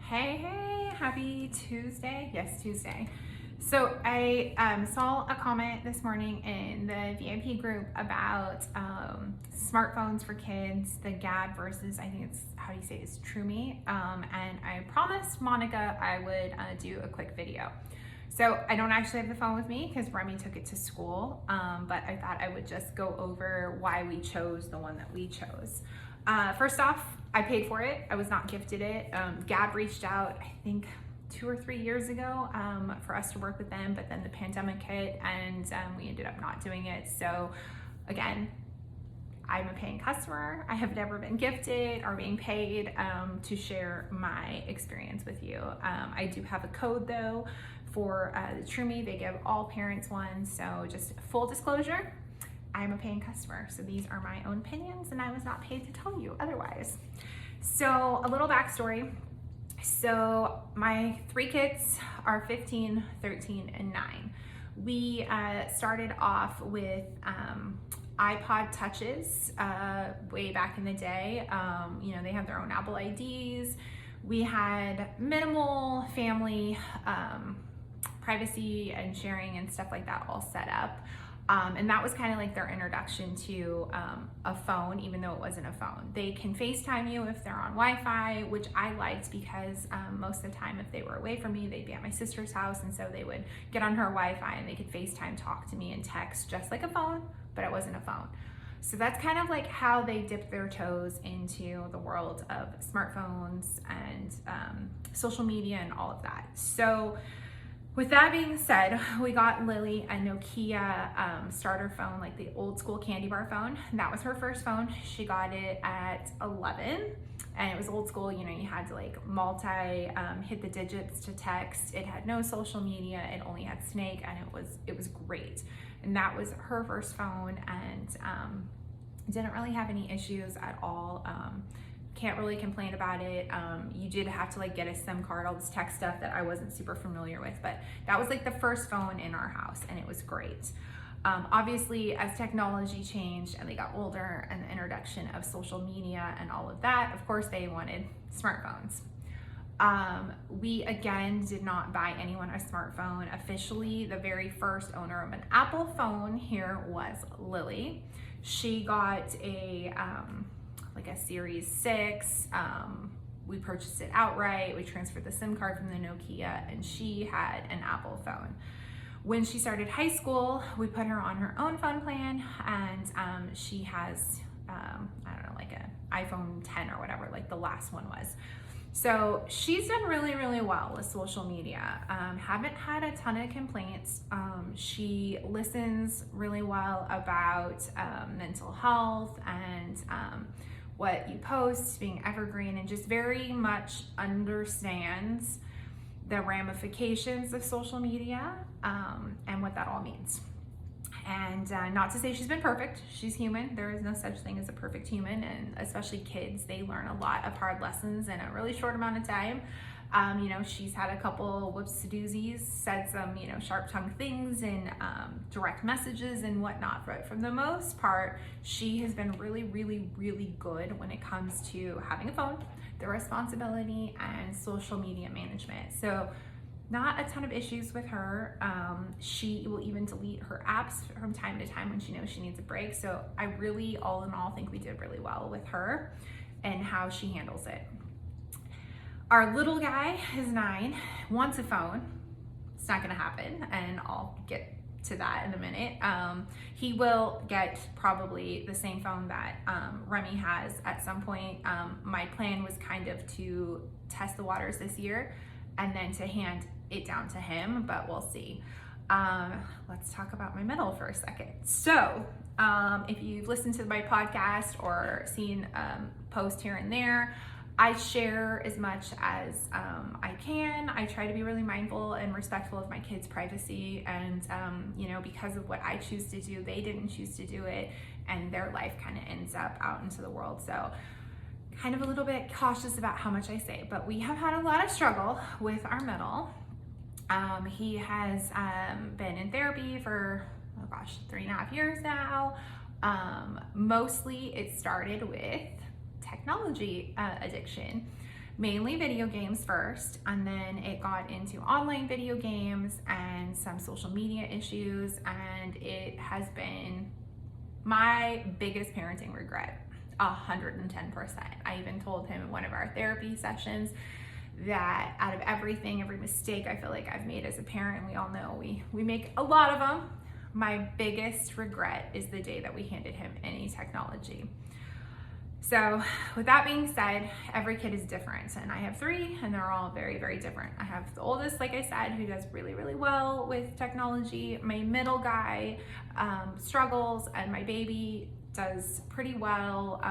Hey, happy Tuesday. Yes, Tuesday. So I saw a comment this morning in the VIP group about smartphones for kids, the Gad versus, I think it's, how do you say it, it's Trumi. And I promised Monica I would do a quick video. So I don't actually have the phone with me because Remy took it to school, but I thought I would just go over why we chose the one that we chose. First off, I paid for it. I was not gifted it. Gab reached out, I think 2 or 3 years ago, for us to work with them, but then the pandemic hit and we ended up not doing it. So again, I'm a paying customer. I have never been gifted or being paid to share my experience with you. I do have a code though for the Trumi. They give all parents one. So just full disclosure, I'm a paying customer. So these are my own opinions and I was not paid to tell you otherwise. So a little backstory. So my 3 kids are 15, 13, and 9. We started off with iPod touches way back in the day. You know, they have their own Apple IDs. We had minimal family privacy and sharing and stuff like that all set up. And that was kind of like their introduction to a phone, even though it wasn't a phone. They can FaceTime you if they're on Wi-Fi, which I liked because most of the time if they were away from me, they'd be at my sister's house. And so they would get on her Wi-Fi and they could FaceTime talk to me and text just like a phone, but it wasn't a phone. So that's kind of like how they dipped their toes into the world of smartphones and social media and all of that. So with that being said, we got Lily a Nokia starter phone, like the old school candy bar phone. That was her first phone. She got it at 11 and it was old school. You know, you had to like hit the digits to text. It had no social media. It only had Snake and it was great. And that was her first phone and didn't really have any issues at all. Can't really complain about it. You did have to like get a SIM card, all this tech stuff that I wasn't super familiar with, but that was like the first phone in our house and it was great. Obviously, as technology changed and they got older and the introduction of social media and all of that, of course they wanted smartphones. We again did not buy anyone a smartphone officially. The very first owner of an Apple phone here was Lily. She got a Series 6. We purchased it outright. We transferred the SIM card from the Nokia and she had an Apple phone. When she started high school, we put her on her own phone plan and she has, I don't know, like an iPhone 10 or whatever, like the last one was. So she's done really, really well with social media. Haven't had a ton of complaints. She listens really well about mental health and what you post, being evergreen, and just very much understands the ramifications of social media and what that all means. And not to say she's been perfect, she's human. There is no such thing as a perfect human, and especially kids, they learn a lot of hard lessons in a really short amount of time. You know, she's had a couple whoops-a-doozies, said some, you know, sharp-tongued things in direct messages and whatnot, but for the most part, she has been really, really, really good when it comes to having a phone, the responsibility, and social media management. So not a ton of issues with her. She will even delete her apps from time to time when she knows she needs a break. So I really, all in all, think we did really well with her and how she handles it. Our little guy is 9, wants a phone. It's not gonna happen, and I'll get to that in a minute. He will get probably the same phone that Remy has at some point. My plan was kind of to test the waters this year and then to hand it down to him, but we'll see. Let's talk about my middle for a second. So if you've listened to my podcast or seen posts here and there, I share as much as I can. I try to be really mindful and respectful of my kids' privacy, and you know, because of what I choose to do, they didn't choose to do it, and their life kind of ends up out into the world. So kind of a little bit cautious about how much I say, but we have had a lot of struggle with our middle. He has been in therapy for, oh gosh, 3.5 years now. Mostly it started with technology addiction. mainly video games first, and then it got into online video games and some social media issues, and it has been my biggest parenting regret, 110%. I even told him in one of our therapy sessions that out of everything, every mistake I feel like I've made as a parent, we all know we make a lot of them, my biggest regret is the day that we handed him any technology. So with that being said, every kid is different, and I have 3 and they're all very, very different. I have the oldest, like I said, who does really, really well with technology. My middle guy struggles, and my baby does pretty well.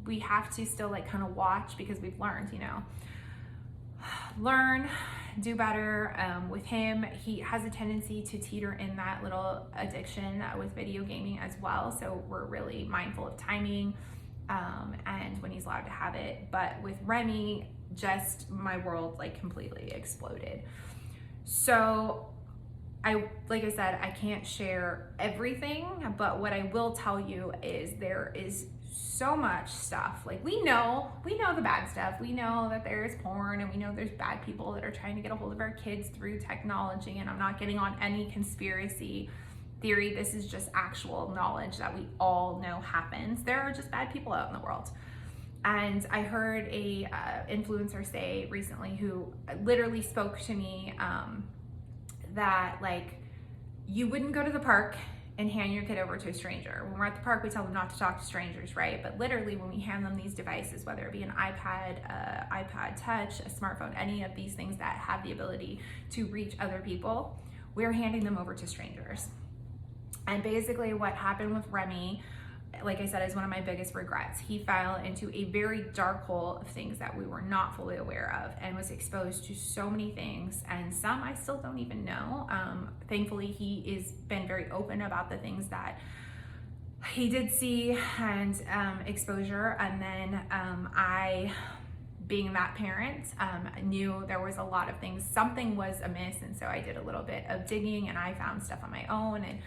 We have to still like kind of watch because we've learned, learn, do better. With him, he has a tendency to teeter in that little addiction with video gaming as well. So we're really mindful of timing and when he's allowed to have it. But with Remy, just my world like completely exploded. So like I said, I can't share everything, but what I will tell you is there is so much stuff. Like we know the bad stuff. We know that there's porn, and we know there's bad people that are trying to get a hold of our kids through technology. And I'm not getting on any conspiracy theory. This is just actual knowledge that we all know happens. There are just bad people out in the world. And I heard a influencer say recently, who literally spoke to me, that like you wouldn't go to the park and hand your kid over to a stranger. When we're at the park, we tell them not to talk to strangers, right? But literally when we hand them these devices, whether it be an iPad, iPod Touch, a smartphone, any of these things that have the ability to reach other people, we're handing them over to strangers. And basically what happened with Remy, like I said, is one of my biggest regrets. He fell into a very dark hole of things that we were not fully aware of, and was exposed to so many things, and some I still don't even know. Thankfully, he has been very open about the things that he did see and exposure. And then I, being that parent, knew there was a lot of things, something was amiss, and so I did a little bit of digging, and I found stuff on my own, and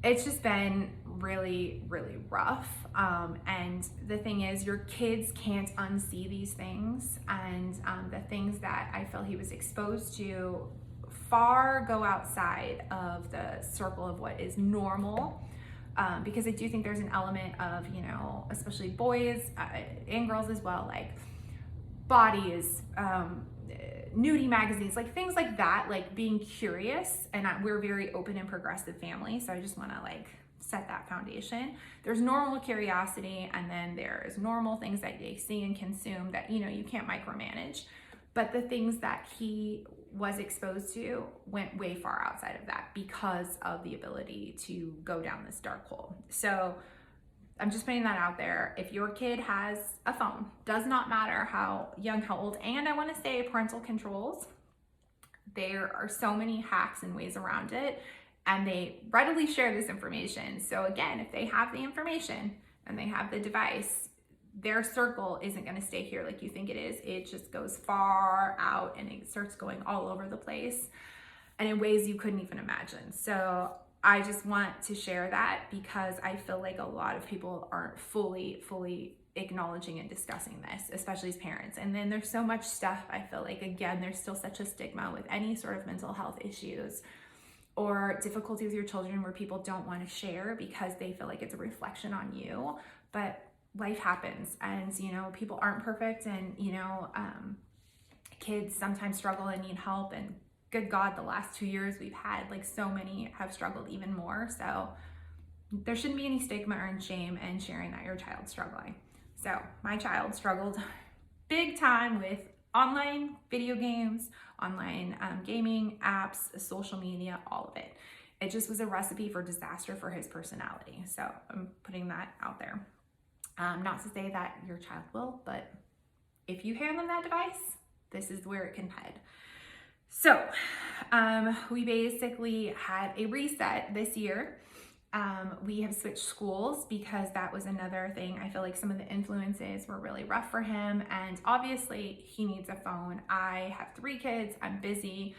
it's just been really, really rough. And the thing is, your kids can't unsee these things. And the things that I feel he was exposed to far go outside of the circle of what is normal. Because I do think there's an element of, especially boys and girls as well, like bodies, nudie magazines, like things like that, like being curious. And we're very open and progressive family, so I just want to like set that foundation. There's normal curiosity, and then there's normal things that they see and consume that you can't micromanage. But the things that he was exposed to went way far outside of that because of the ability to go down this dark hole. So I'm just putting that out there. If your kid has a phone, does not matter how young, how old, and I want to say parental controls, there are so many hacks and ways around it, and they readily share this information. So again, if they have the information and they have the device, their circle isn't going to stay here like you think it is. It just goes far out, and it starts going all over the place and in ways you couldn't even imagine. So I just want to share that because I feel like a lot of people aren't fully acknowledging and discussing this, especially as parents. And then there's so much stuff, I feel like, again, there's still such a stigma with any sort of mental health issues or difficulty with your children where people don't want to share because they feel like it's a reflection on you. But life happens, and people aren't perfect, and kids sometimes struggle and need help, and good God, the last 2 years we've had, like, so many have struggled even more. So there shouldn't be any stigma or shame in sharing that your child's struggling. So my child struggled big time with online video games, online gaming apps, social media, all of it. It just was a recipe for disaster for his personality. So I'm putting that out there. Not to say that your child will, but if you hand them that device, this is where it can head. So we basically had a reset this year. We have switched schools because that was another thing. I feel like some of the influences were really rough for him, and obviously he needs a phone. I have 3 kids, I'm busy,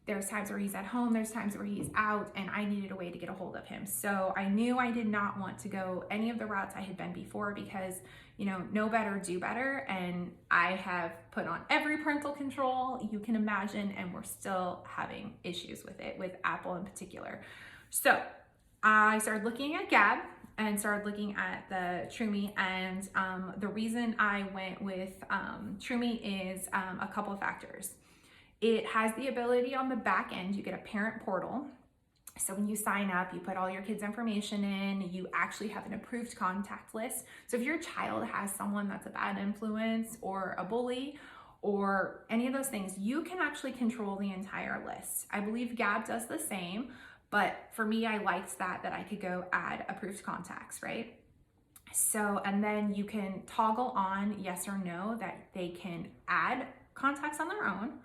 There's times where he's at home, there's times where he's out, and I needed a way to get a hold of him. So I knew I did not want to go any of the routes I had been before because, you know, know better, do better. And I have put on every parental control you can imagine, and we're still having issues with it, with Apple in particular. So I started looking at Gab and started looking at the True-Me, and the reason I went with True-Me is a couple of factors. It has the ability on the back end, you get a parent portal. So when you sign up, you put all your kids' information in, you actually have an approved contact list. So if your child has someone that's a bad influence or a bully or any of those things, you can actually control the entire list. I believe Gab does the same, but for me, I liked that I could go add approved contacts, right? So, and then you can toggle on yes or no that they can add contacts on their own,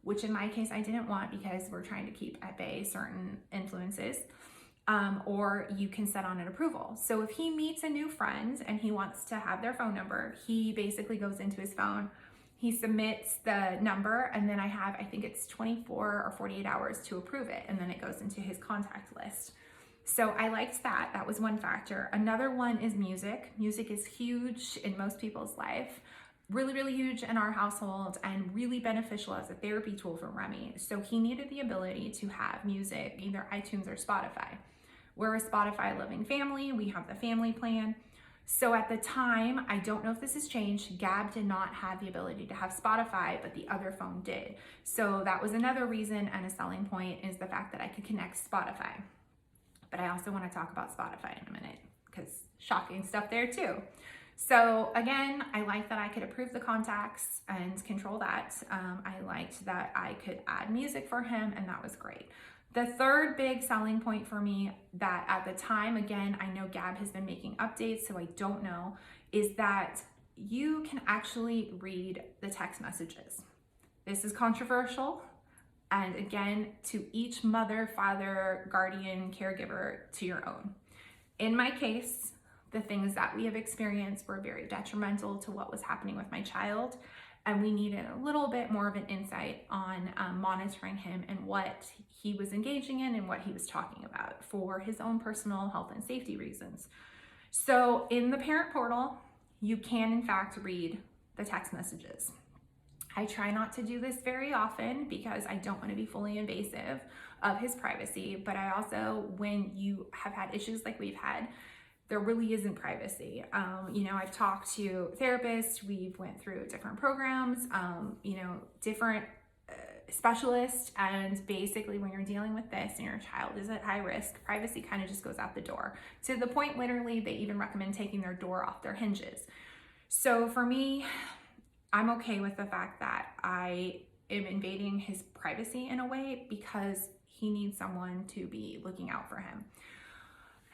which in my case I didn't want because we're trying to keep at bay certain influences, or you can set on an approval. So if he meets a new friend and he wants to have their phone number, he basically goes into his phone, he submits the number, and then I think it's 24 or 48 hours to approve it, and then it goes into his contact list. So I liked that. That was one factor. Another one is music. Music is huge in most people's life. Really, really huge in our household and really beneficial as a therapy tool for Remy. So he needed the ability to have music, either iTunes or Spotify. We're a Spotify loving family. We have the family plan. So at the time, I don't know if this has changed, Gab did not have the ability to have Spotify, but the other phone did. So that was another reason and a selling point is the fact that I could connect Spotify. But I also want to talk about Spotify in a minute because shocking stuff there too. So again, I liked that I could approve the contacts and control that. I liked that I could add music for him, and that was great. The third big selling point for me that at the time, again, I know Gab has been making updates, so I don't know, is that you can actually read the text messages. This is controversial. And again, to each mother, father, guardian, caregiver, to your own. In my case, the things that we have experienced were very detrimental to what was happening with my child. And we needed a little bit more of an insight on monitoring him and what he was engaging in and what he was talking about for his own personal health and safety reasons. So in the parent portal, you can in fact read the text messages. I try not to do this very often because I don't want to be fully invasive of his privacy, but I also, when you have had issues like we've had, there really isn't privacy. You know, I've talked to therapists, we've went through different programs, you know, different specialists, and basically when you're dealing with this and your child is at high risk, privacy kind of just goes out the door. To the point, literally, they even recommend taking their door off their hinges. So for me, I'm okay with the fact that I am invading his privacy in a way because he needs someone to be looking out for him.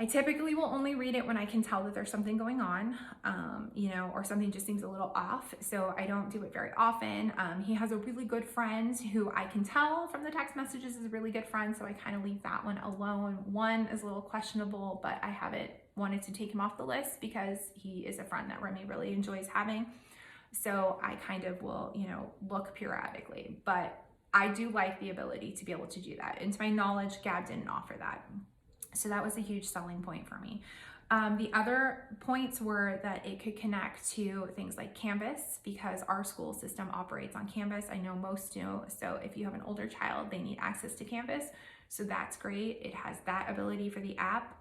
I typically will only read it when I can tell that there's something going on, you know, or something just seems a little off. So I don't do it very often. He has a really good friend who I can tell from the text messages is a really good friend. So I kind of leave that one alone. One is a little questionable, but I haven't wanted to take him off the list because he is a friend that Remy really enjoys having. So I kind of will, you know, look periodically, but I do like the ability to be able to do that. And to my knowledge, Gab didn't offer that. So that was a huge selling point for me. The other points were that it could connect to things like Canvas because our school system operates on Canvas. I know most do. So if you have an older child, they need access to Canvas. So that's great. It has that ability for the app.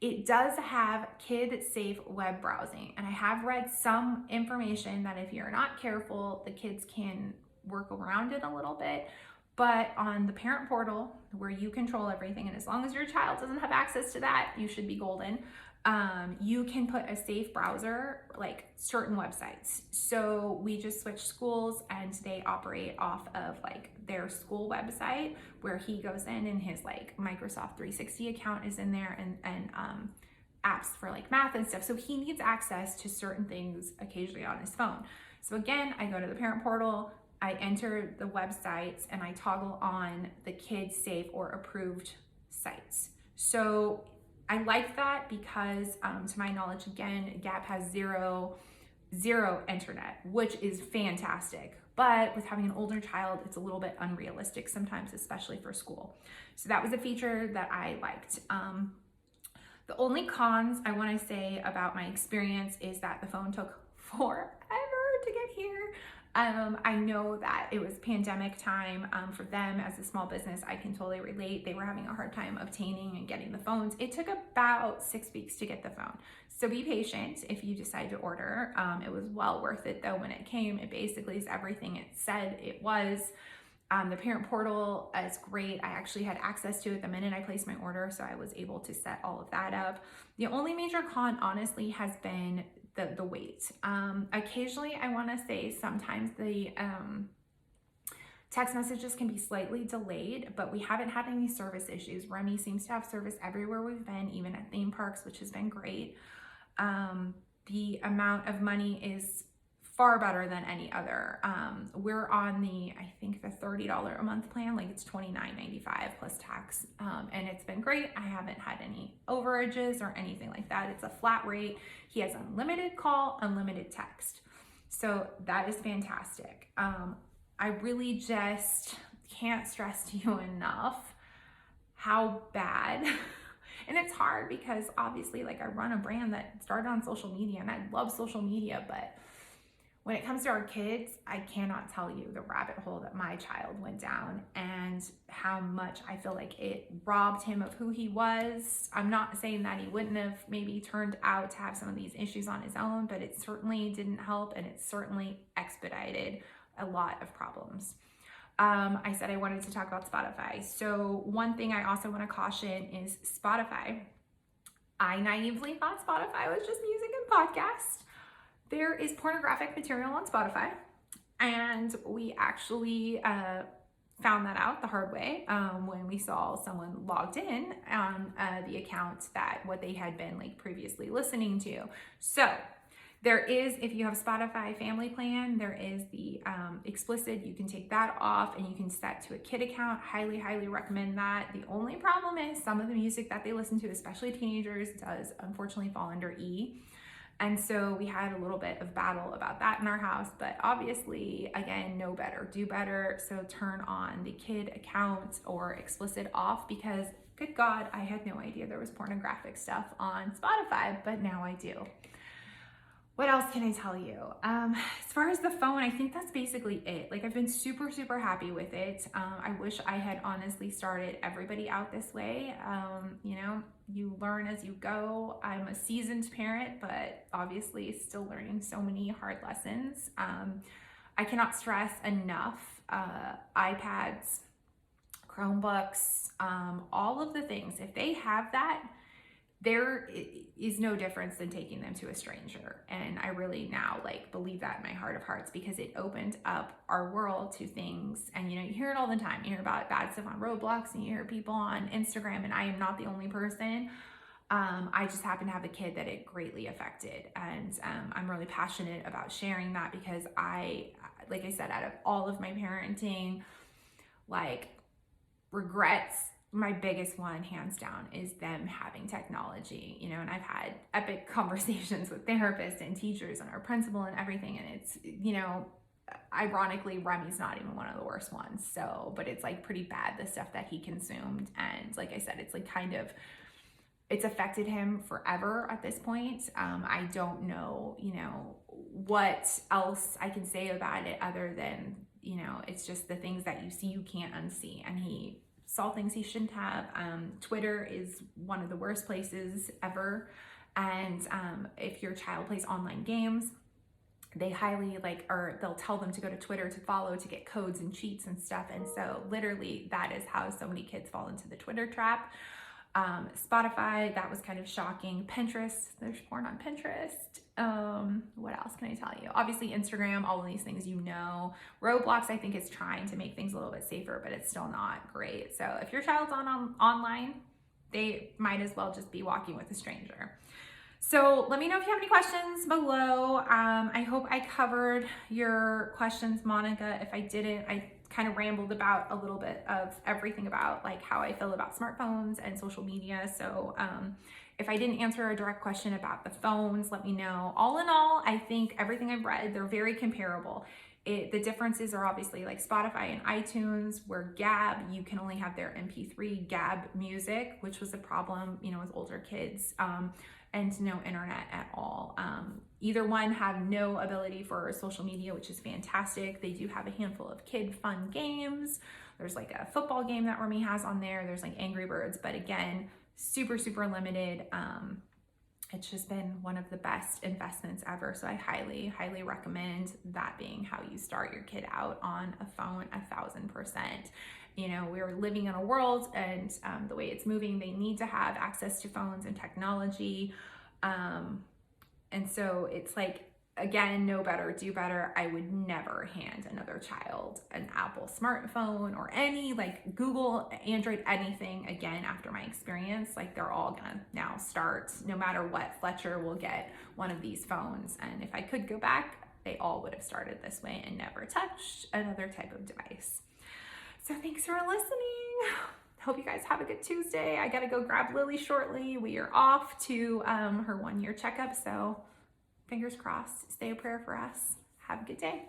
It does have kid-safe web browsing. And I have read some information that if you're not careful, the kids can work around it a little bit. But on the parent portal, where you control everything, and as long as your child doesn't have access to that, you should be golden. You can put a safe browser, like certain websites. So we just switched schools and they operate off of like their school website where he goes in and his like Microsoft 360 account is in there and apps for like math and stuff. So he needs access to certain things occasionally on his phone. So again, I go to the parent portal, I enter the websites and I toggle on the kids safe or approved sites. So I like that because to my knowledge, again, Gab has zero internet, which is fantastic. But with having an older child, it's a little bit unrealistic sometimes, especially for school. So that was a feature that I liked. The only cons I want to say about my experience is that the phone took forever to get here. I know that it was pandemic time for them as a small business. I can totally relate. They were having a hard time obtaining and getting the phones. It took about 6 weeks to get the phone. So be patient if you decide to order. It was well worth it though when it came. It basically is everything it said it was. The parent portal is great. I actually had access to it the minute I placed my order, so I was able to set all of that up. The only major con, honestly, has been the wait. Occasionally, I want to say sometimes the text messages can be slightly delayed, but we haven't had any service issues. Remy seems to have service everywhere we've been, even at theme parks, which has been great. The amount of money is far better than any other. We're on I think the $30 a month plan, like it's $29.95 plus tax. And it's been great. I haven't had any overages or anything like that. It's a flat rate. He has unlimited call, unlimited text. So that is fantastic. I really just can't stress to you enough how bad, and it's hard because obviously like I run a brand that started on social media and I love social media, but when it comes to our kids, I cannot tell you the rabbit hole that my child went down and how much I feel like it robbed him of who he was. I'm not saying that he wouldn't have maybe turned out to have some of these issues on his own, but it certainly didn't help and it certainly expedited a lot of problems. I said I wanted to talk about Spotify. So one thing I also want to caution is Spotify. I naively thought Spotify was just music and podcasts. There is pornographic material on Spotify, and we actually found that out the hard way when we saw someone logged in on the account that what they had been like previously listening to. So there is, if you have Spotify family plan, there is the explicit, you can take that off and you can set to a kid account. Highly, highly recommend that. The only problem is some of the music that they listen to, especially teenagers, does unfortunately fall under E. And so we had a little bit of battle about that in our house, but obviously, again, know better, do better. So turn on the kid account or explicit off because good God, I had no idea there was pornographic stuff on Spotify, but now I do. What else can I tell you? As far as the phone, I think that's basically it. Like I've been super, super happy with it. I wish I had honestly started everybody out this way. You know, you learn as you go. I'm a seasoned parent, but obviously still learning so many hard lessons. I cannot stress enough, iPads, Chromebooks, all of the things, if they have that, there is no difference than taking them to a stranger. And I really now like believe that in my heart of hearts because it opened up our world to things. And you know, you hear it all the time. You hear about bad stuff on Roblox and you hear people on Instagram, and I am not the only person. I just happen to have a kid that it greatly affected. And I'm really passionate about sharing that because like I said, out of all of my parenting, like regrets, my biggest one, hands down, is them having technology, you know, and I've had epic conversations with therapists and teachers and our principal and everything. And it's, you know, ironically, Remy's not even one of the worst ones. So, but it's like pretty bad, the stuff that he consumed. And like I said, it's like kind of, it's affected him forever at this point. I don't know, you know, what else I can say about it other than, you know, it's just the things that you see, you can't unsee. And he saw things he shouldn't have. Twitter is one of the worst places ever. And if your child plays online games, they highly or they'll tell them to go to Twitter to follow, to get codes and cheats and stuff. And so literally that is how so many kids fall into the Twitter trap. Spotify, that was kind of shocking. Pinterest, there's porn on Pinterest. What else can I tell you? Obviously Instagram, all of these things, you know. Roblox, I think, is trying to make things a little bit safer, but it's still not great. So if your child's online, they might as well just be walking with a stranger. So let me know if you have any questions below. I hope I covered your questions, Monica. If I didn't, I kind of rambled about a little bit of everything about like how I feel about smartphones and social media. So if I didn't answer a direct question about the phones, let me know. All in all, I think everything I've read, they're very comparable. The differences are obviously like Spotify and iTunes, where Gab, you can only have their MP3 Gab music, which was a problem, with older kids, and no internet at all. Either one have no ability for social media, which is fantastic. They do have a handful of kid fun games. There's like a football game that Remy has on there. There's like Angry Birds, but again, super, super limited. It's just been one of the best investments ever. So I highly, highly recommend that being how you start your kid out on a phone, 1000%. We're living in a world, and the way it's moving, they need to have access to phones and technology. And so it's like, again, know better, do better. I would never hand another child an Apple smartphone or any like Google, Android, anything again after my experience. Like, they're all gonna now start, no matter what, Fletcher will get one of these phones. And if I could go back, they all would have started this way and never touched another type of device. So thanks for listening. Hope you guys have a good Tuesday. I gotta go grab Lily shortly. We are off to her 1-year checkup, so fingers crossed. Say a prayer for us. Have a good day.